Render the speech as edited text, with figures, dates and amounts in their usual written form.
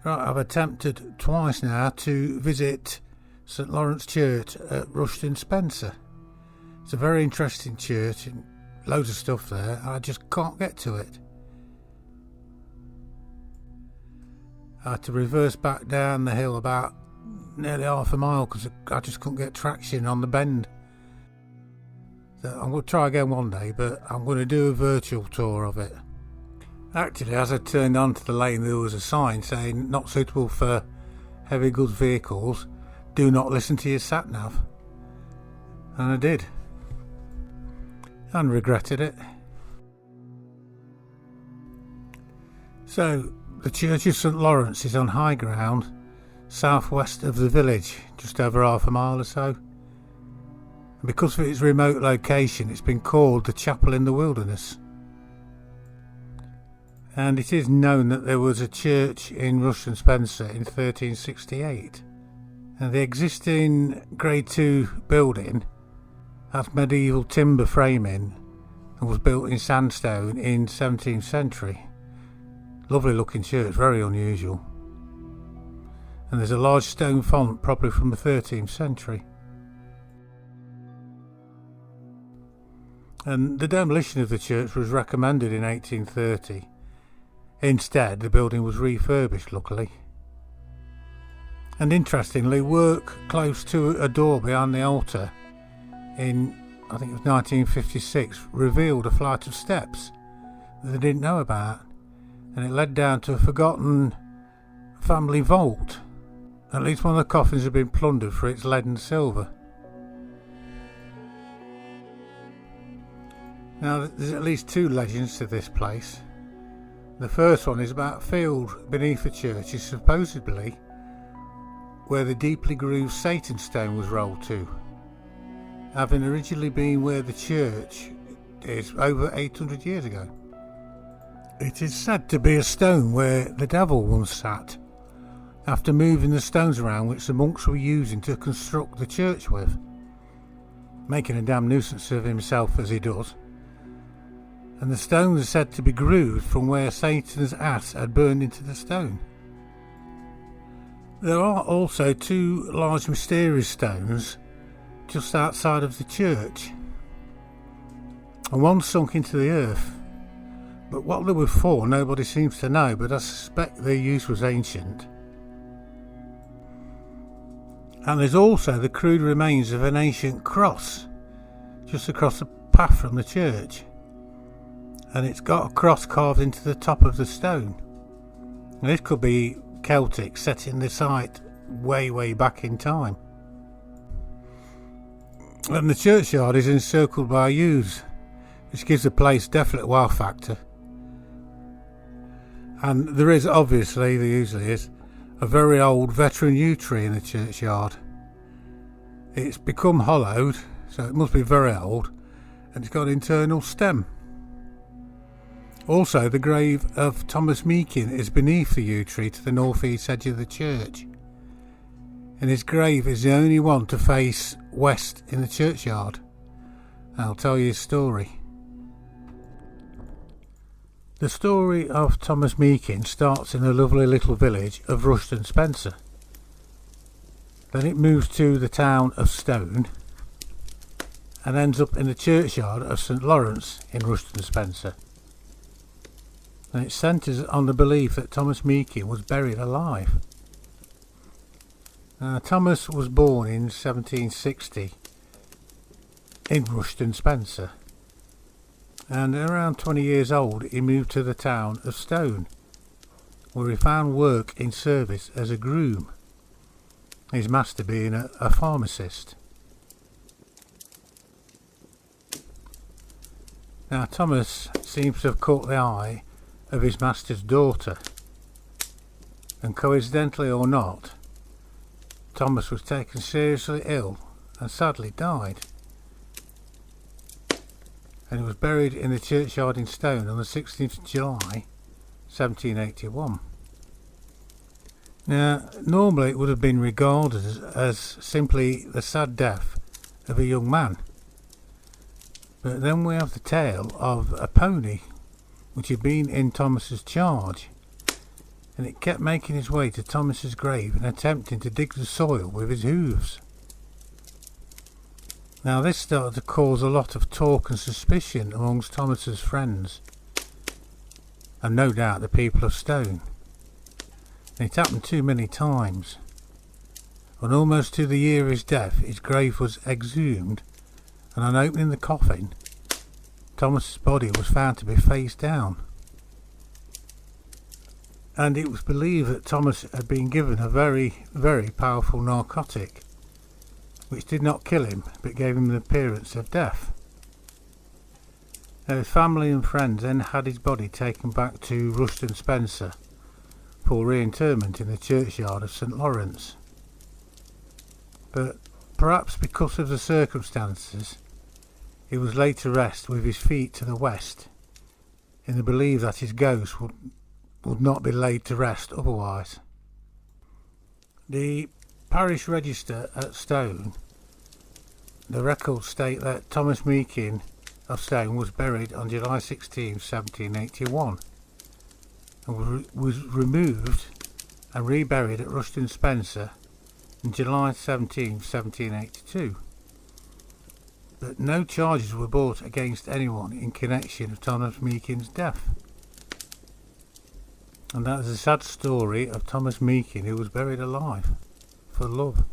Right, I've attempted twice now to visit St Lawrence Church at Rushden Spencer. It's a very interesting church and loads of stuff there. I just can't get to it. I had to reverse back down the hill about nearly half a mile because I just couldn't get traction on the bend. So I'm going to try again one day, but I'm going to do a virtual tour of it. Actually, as I turned onto the lane, there was a sign saying not suitable for heavy goods vehicles. Do not listen to your sat-nav. And I did. And regretted it. So, the Church of St Lawrence is on high ground, southwest of the village, just over half a mile or so. And because of its remote location, it's been called the Chapel in the Wilderness. And it is known that there was a church in Rushden Spencer in 1368. And the existing Grade 2 building has medieval timber framing and was built in sandstone in 17th century. Lovely looking church, very unusual. And there's a large stone font probably from the 13th century. And the demolition of the church was recommended in 1830. Instead, the building was refurbished, luckily. And interestingly, work close to a door behind the altar in, I think it was 1956, revealed a flight of steps that they didn't know about. And it led down to a forgotten family vault. At least one of the coffins had been plundered for its lead and silver. Now, there's at least two legends to this place. The first one is about a field beneath the church is supposedly where the deeply grooved Satan stone was rolled to, having originally been where the church is over 800 years ago. It is said to be a stone where the devil once sat, after moving the stones around which the monks were using to construct the church with, making a damn nuisance of himself as he does. And the stones are said to be grooved from where Satan's ass had burned into the stone. There are also two large mysterious stones just outside of the church, and one sunk into the earth. But what they were for, nobody seems to know, but I suspect their use was ancient. And there's also the crude remains of an ancient cross just across the path from the church. And it's got a cross carved into the top of the stone. And this could be Celtic, setting the site way back in time. And the churchyard is encircled by yews, which gives the place definite wow factor. And there is obviously, there usually is, a very old veteran yew tree in the churchyard. It's become hollowed, so it must be very old, and it's got an internal stem. Also, the grave of Thomas Meakin is beneath the yew tree to the northeast edge of the church, and his grave is the only one to face west in the churchyard. I'll tell you his story. The story of Thomas Meakin starts in the lovely little village of Rushden Spencer. Then it moves to the town of Stone and ends up in the churchyard of St Lawrence in Rushden Spencer. And it centres on the belief that Thomas Meakin was buried alive. Thomas was born in 1760 in Rushden Spencer, and around 20 years old he moved to the town of Stone, where he found work in service as a groom, his master being a pharmacist. Now Thomas seems to have caught the eye of his master's daughter, and coincidentally or not, Thomas was taken seriously ill and sadly died, and he was buried in the churchyard in Stone on the 16th of July 1781. Now normally it would have been regarded as simply the sad death of a young man, but then we have the tale of a pony which had been in Thomas's charge, and it kept making its way to Thomas's grave and attempting to dig the soil with his hooves. Now this started to cause a lot of talk and suspicion amongst Thomas's friends, and no doubt the people of Stone. And it happened too many times. And almost to the year of his death, his grave was exhumed, and on opening the coffin, Thomas's body was found to be face down. And it was believed that Thomas had been given a very, very powerful narcotic, which did not kill him, but gave him the appearance of death. Now, his family and friends then had his body taken back to Ruston Spencer for reinterment in the churchyard of St Lawrence. But perhaps because of the circumstances, he was laid to rest with his feet to the west, in the belief that his ghost would not be laid to rest otherwise. The parish register at Stone, the records state that Thomas Meakin of Stone was buried on July 16, 1781, and was removed and reburied at Ruston Spencer on July 17, 1782. But no charges were brought against anyone in connection with Thomas Meakin's death. And that is a sad story of Thomas Meakin, who was buried alive for love.